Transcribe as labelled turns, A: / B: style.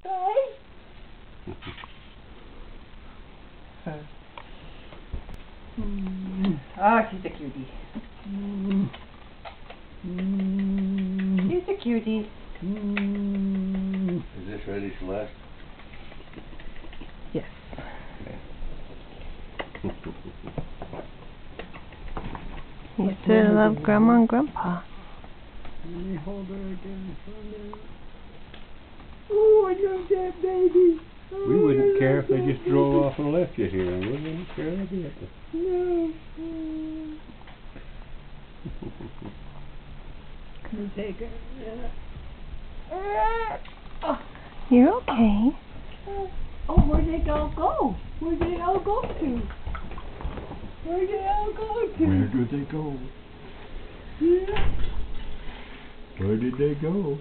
A: Oh, she's a cutie. She's a cutie.
B: Is this ready, Celeste?
A: Yes.
C: You still love Grandma and Grandpa.
D: Let me hold her again. Oh, I love that baby. Oh,
B: We wouldn't care if they just drove off and left you here. We wouldn't care a bit.
D: No. Can you take her?
C: You're okay.
D: Oh, where'd they all go? Where'd they all go to? Where'd they all go to?
B: Where did they go?
D: Yeah.
B: Where did they go?